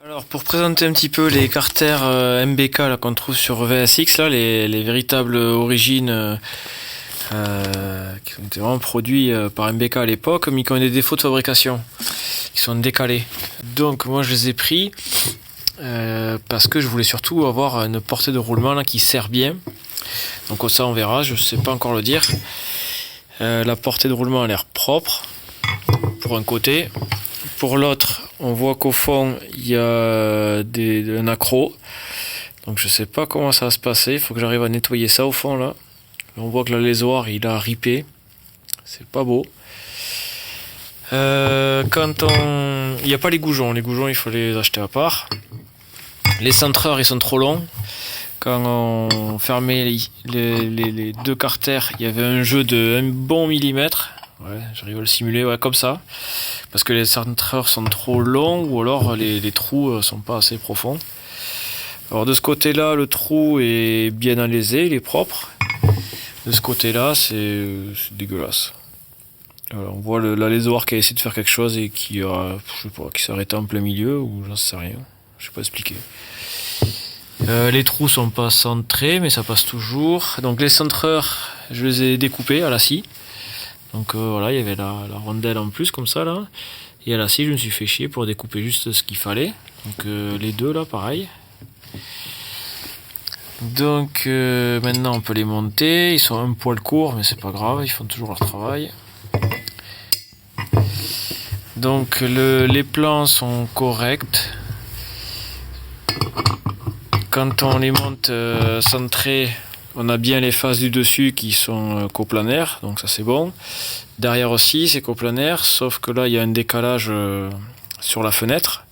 Alors pour présenter un petit peu les carters MBK là, qu'on trouve sur VSX, là, les véritables origines qui ont été vraiment produits par MBK à l'époque, mais qui ont des défauts de fabrication, qui sont décalés. Donc moi je les ai pris parce que je voulais surtout avoir une portée de roulement là, qui sert bien. Donc ça on verra, je sais pas encore le dire. La portée de roulement a l'air propre pour un côté. Pour l'autre, on voit qu'au fond, il y a un accroc. Donc je sais pas comment ça va se passer. Il faut que j'arrive à nettoyer ça au fond là. On voit que le lésoir, il a ripé. C'est pas beau. Il n'y a pas les goujons. Les goujons, il faut les acheter à part. Les centreurs, ils sont trop longs. Quand on fermait les deux carters, il y avait un jeu de 1 bon millimètre. Ouais, j'arrive à le simuler, ouais, comme ça. Parce que les centreurs sont trop longs ou alors les trous sont pas assez profonds. Alors de ce côté-là, le trou est bien alésé, il est propre. De ce côté-là, c'est dégueulasse. Alors, on voit l'alésoir qui a essayé de faire quelque chose et qui s'est arrêté en plein milieu ou j'en sais rien. Je sais pas expliquer. Les trous sont pas centrés, mais ça passe toujours. Donc les centreurs, je les ai découpés à la scie. Donc voilà, il y avait la rondelle en plus comme ça là. Et à la scie, je me suis fait chier pour découper juste ce qu'il fallait. Donc les deux là, pareil. Donc maintenant on peut les monter. Ils sont un poil courts, mais c'est pas grave, ils font toujours leur travail. Donc les plans sont corrects. Quand on les monte centrés, on a bien les faces du dessus qui sont coplanaires, donc ça c'est bon. Derrière aussi c'est coplanaire, sauf que là il y a un décalage sur la fenêtre.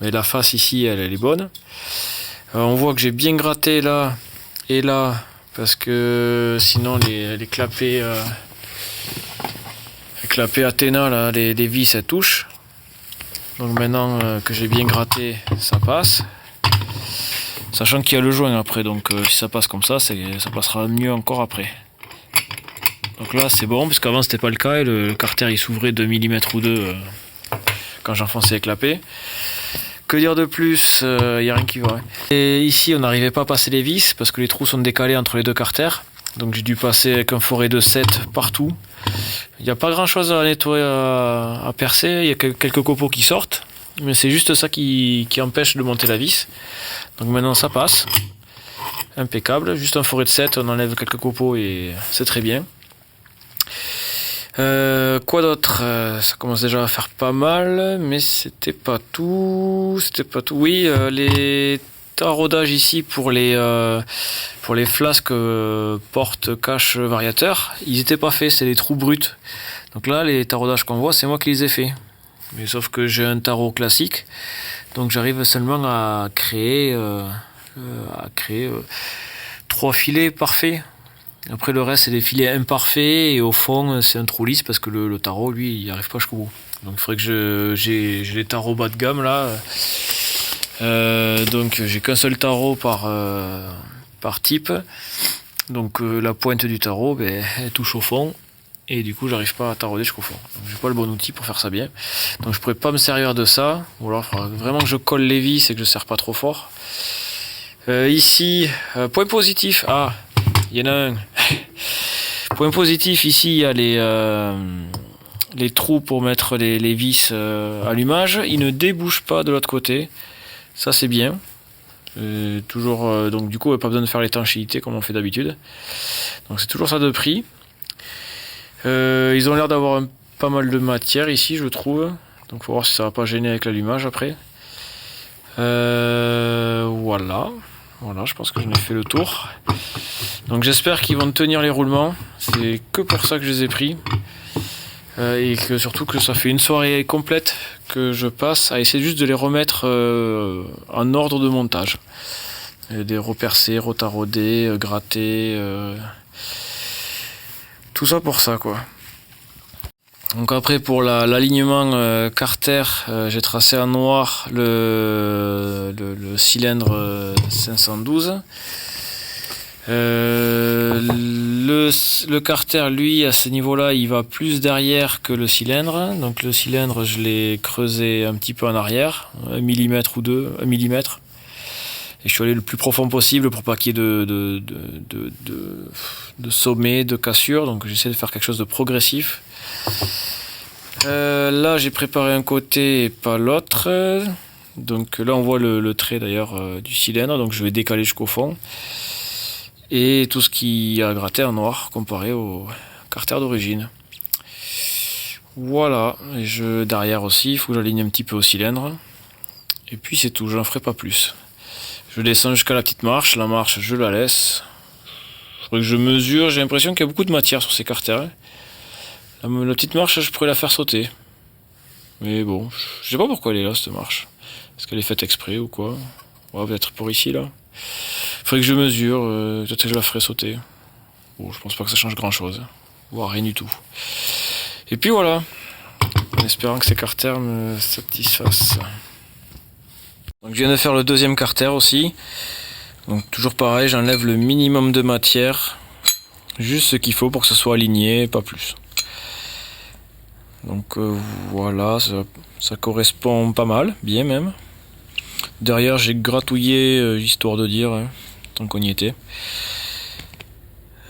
Mais la face ici elle est bonne. On voit que j'ai bien gratté là et là, parce que sinon les clapets Athéna, là, les vis elles touchent. Donc maintenant que j'ai bien gratté, ça passe. Sachant qu'il y a le joint après, donc si ça passe comme ça, ça passera mieux encore après. Donc là c'est bon, parce qu'avant c'était pas le cas et le carter il s'ouvrait de millimètre ou deux quand j'enfonçais les clapets. Que dire de plus, il n'y a rien qui va. Et ici on n'arrivait pas à passer les vis parce que les trous sont décalés entre les deux carters. Donc j'ai dû passer avec un forêt de 7 partout. Il n'y a pas grand chose à nettoyer, à percer, il y a quelques copeaux qui sortent. Mais c'est juste ça qui empêche de monter la vis. Donc maintenant ça passe. Impeccable. Juste un forêt de 7, on enlève quelques copeaux et c'est très bien. Quoi d'autre? Ça commence déjà à faire pas mal, mais c'était pas tout. Oui, les taraudages ici pour les flasques porte-cache variateur, ils étaient pas faits, c'est les trous bruts. Donc là, les taraudages qu'on voit, c'est moi qui les ai faits. Mais sauf que j'ai un tarot classique, donc j'arrive seulement à créer 3 filets parfaits. Après le reste c'est des filets imparfaits et au fond c'est un trou lisse parce que le tarot lui il n'y arrive pas jusqu'au bout. Donc il faudrait que j'ai les tarots bas de gamme là. Donc j'ai qu'un seul tarot par type. Donc la pointe du tarot elle touche au fond. Et du coup j'arrive pas à tarauder jusqu'au fond. Donc j'ai pas le bon outil pour faire ça bien. Donc je pourrais pas me servir de ça. Ou alors il faudra vraiment que je colle les vis et que je serre pas trop fort. Ici, point positif. Ah, il y en a un. Point positif, ici il y a les trous pour mettre les vis allumage. Ils ne débouchent pas de l'autre côté. Ça c'est bien. Toujours, donc du coup pas besoin de faire l'étanchéité comme on fait d'habitude. Donc c'est toujours ça de prix. Ils ont l'air d'avoir pas mal de matière ici je trouve. Donc faut voir si ça va pas gêner avec l'allumage après. Voilà, je pense que j'en ai fait le tour. Donc j'espère qu'ils vont tenir les roulements. C'est que pour ça que je les ai pris. Et que surtout que ça fait une soirée complète que je passe à essayer juste de les remettre en ordre de montage. Des repercés, retarodés, grattés. Tout ça pour ça quoi. Donc après pour l'alignement carter, j'ai tracé en noir le cylindre 512. Le carter, lui, à ce niveau-là, il va plus derrière que le cylindre. Donc le cylindre, je l'ai creusé un petit peu en arrière, 1 millimètre ou 2, 1 millimètre. Et je suis allé le plus profond possible pour pas qu'il y ait de sommet, de cassure. Donc j'essaie de faire quelque chose de progressif. Là, j'ai préparé un côté et pas l'autre. Donc là, on voit le trait d'ailleurs du cylindre. Donc je vais décaler jusqu'au fond. Et tout ce qui a gratté en noir comparé au carter d'origine. Voilà. Et derrière aussi, il faut que j'aligne un petit peu au cylindre. Et puis c'est tout, je n'en ferai pas plus. Je descends jusqu'à la petite marche. La marche, je la laisse. Il faudrait que je mesure. J'ai l'impression qu'il y a beaucoup de matière sur ces carters. La petite marche, je pourrais la faire sauter. Mais bon, je sais pas pourquoi elle est là, cette marche. Est-ce qu'elle est faite exprès ou quoi? Ouais, peut-être pour ici, là. Il faudrait que je mesure. Peut-être que je la ferai sauter. Bon, je pense pas que ça change grand-chose. Voire rien du tout. Et puis voilà. En espérant que ces carters me satisfassent. Donc je viens de faire le deuxième carter aussi. Donc toujours pareil, j'enlève le minimum de matière. Juste ce qu'il faut pour que ce soit aligné, pas plus. Donc voilà, ça correspond pas mal, bien même. Derrière j'ai gratouillé, histoire de dire, hein, tant qu'on y était.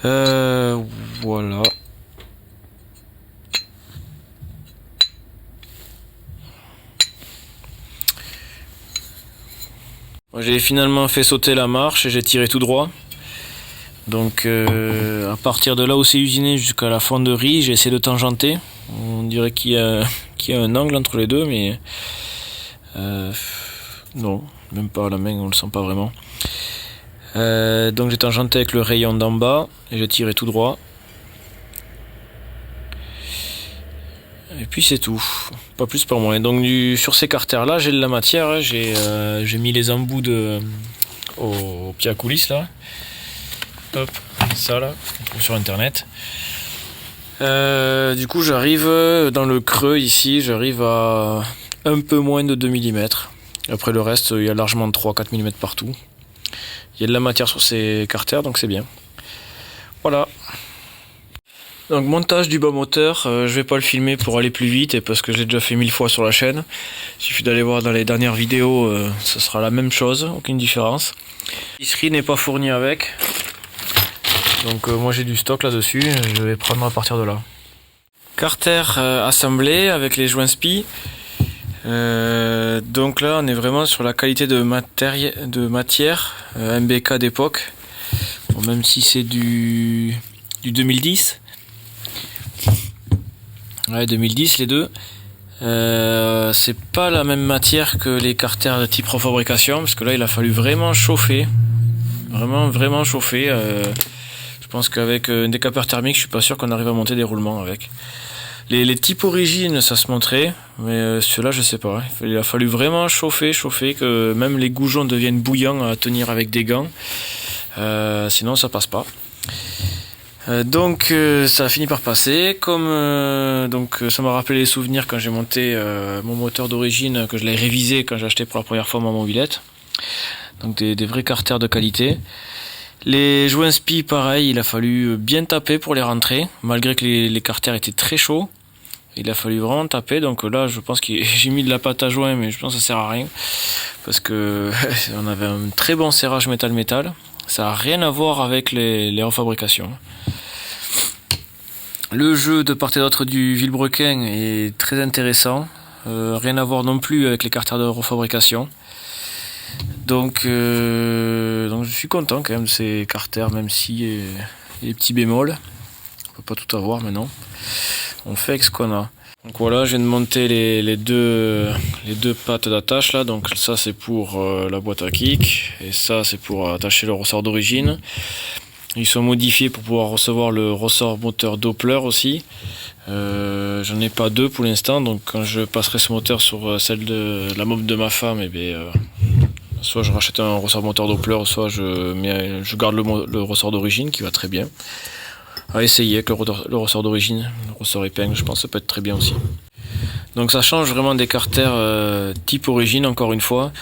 Voilà. J'ai finalement fait sauter la marche et j'ai tiré tout droit. Donc à partir de là où c'est usiné jusqu'à la fonderie, j'ai essayé de tangenter. On dirait qu'il y a un angle entre les deux, mais non, même pas à la main, on le sent pas vraiment. Donc j'ai tangenté avec le rayon d'en bas et j'ai tiré tout droit. Et puis c'est tout, pas plus par moins. Donc sur ces carters là, j'ai de la matière, hein. J'ai mis les embouts au pied à coulisses là. Hop, ça là, on trouve sur internet. Du coup j'arrive dans le creux ici, j'arrive à un peu moins de 2 mm. Après le reste, il y a largement 3-4 mm partout. Il y a de la matière sur ces carters, donc c'est bien. Voilà. Donc montage du bas moteur, je vais pas le filmer pour aller plus vite et parce que je l'ai déjà fait 1000 fois sur la chaîne. Il suffit d'aller voir dans les dernières vidéos, ce sera la même chose, aucune différence. L'épicerie n'est pas fournie avec. Donc moi j'ai du stock là-dessus, je vais prendre à partir de là. Carter assemblé avec les joints SPI. Donc là on est vraiment sur la qualité de matière MBK d'époque. Bon, même si c'est du 2010. Ouais, 2010 les deux. C'est pas la même matière que les carters de type refabrication, parce que là il a fallu vraiment chauffer. Vraiment chauffer. Je pense qu'avec un décapeur thermique, je suis pas sûr qu'on arrive à monter des roulements avec. Les types origines, ça se montrait, mais ceux-là, je sais pas. Il a fallu vraiment chauffer, que même les goujons deviennent bouillants à tenir avec des gants. Sinon, ça passe pas. Donc, ça a fini par passer. Donc, ça m'a rappelé les souvenirs quand j'ai monté mon moteur d'origine, que je l'ai révisé quand j'ai acheté pour la première fois ma mobilette. Donc, des vrais carters de qualité. Les joints SPI, pareil, il a fallu bien taper pour les rentrer, malgré que les carters étaient très chauds. Il a fallu vraiment taper, donc là je pense que j'ai mis de la pâte à joint, mais je pense que ça sert à rien, parce que on avait un très bon serrage métal-métal. Ça n'a rien à voir avec les refabrications. Le jeu de part et d'autre du vilebrequin est très intéressant, rien à voir non plus avec les carters de refabrication. Donc je suis content quand même de ces carters, même si il y a des petits bémols. On peut pas tout avoir maintenant. On fait avec ce qu'on a. Donc voilà, je viens de monter les deux pattes d'attache là. Donc ça c'est pour la boîte à kick et ça c'est pour attacher le ressort d'origine. Ils sont modifiés pour pouvoir recevoir le ressort moteur Doppler aussi. J'en ai pas deux pour l'instant, donc quand je passerai ce moteur sur celle de la mob de ma femme, et bien soit je rachète un ressort moteur Doppler, soit je garde le ressort d'origine qui va très bien. À essayer avec le ressort d'origine, le ressort épingle, je pense que ça peut être très bien aussi. Donc ça change vraiment des carters type origine, encore une fois.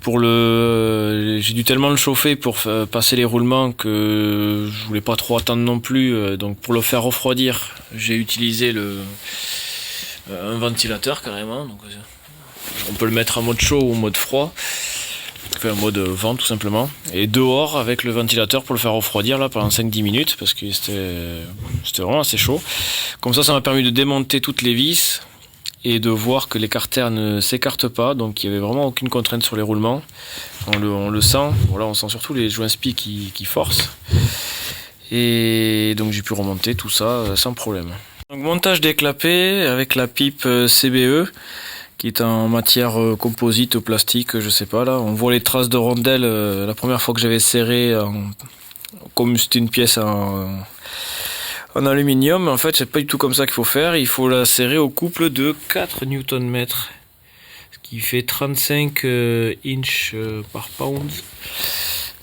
J'ai dû tellement le chauffer pour passer les roulements que je voulais pas trop attendre non plus. Donc pour le faire refroidir, j'ai utilisé un ventilateur carrément. Donc, on peut le mettre en mode chaud ou en mode froid. Enfin, en mode vent tout simplement. Et dehors avec le ventilateur pour le faire refroidir là pendant 5-10 minutes parce que c'était vraiment assez chaud. Comme ça m'a permis de démonter toutes les vis et de voir que les carters ne s'écartent pas, donc il n'y avait vraiment aucune contrainte sur les roulements. On le sent, voilà, on sent surtout les joints spi qui forcent. Et donc j'ai pu remonter tout ça sans problème. Donc montage des clapets avec la pipe CBE qui est en matière composite ou plastique, je sais pas là. On voit les traces de rondelles la première fois que j'avais serré comme c'était une pièce en aluminium. En fait, c'est pas du tout comme ça qu'il faut faire. Il faut la serrer au couple de 4 Nm, ce qui fait 35 inches par pound.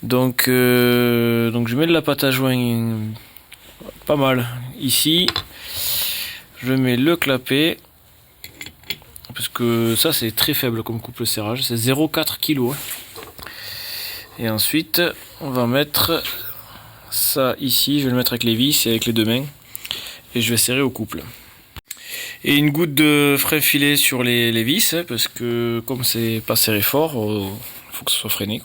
Donc je mets de la pâte à joint pas mal. Ici, je mets le clapet, parce que ça c'est très faible comme couple serrage, c'est 0,4 kg. Et ensuite, on va mettre ça ici, je vais le mettre avec les vis et avec les deux mains et je vais serrer au couple. Et une goutte de frein filet sur les vis parce que comme c'est pas serré fort, faut que ce soit freiné.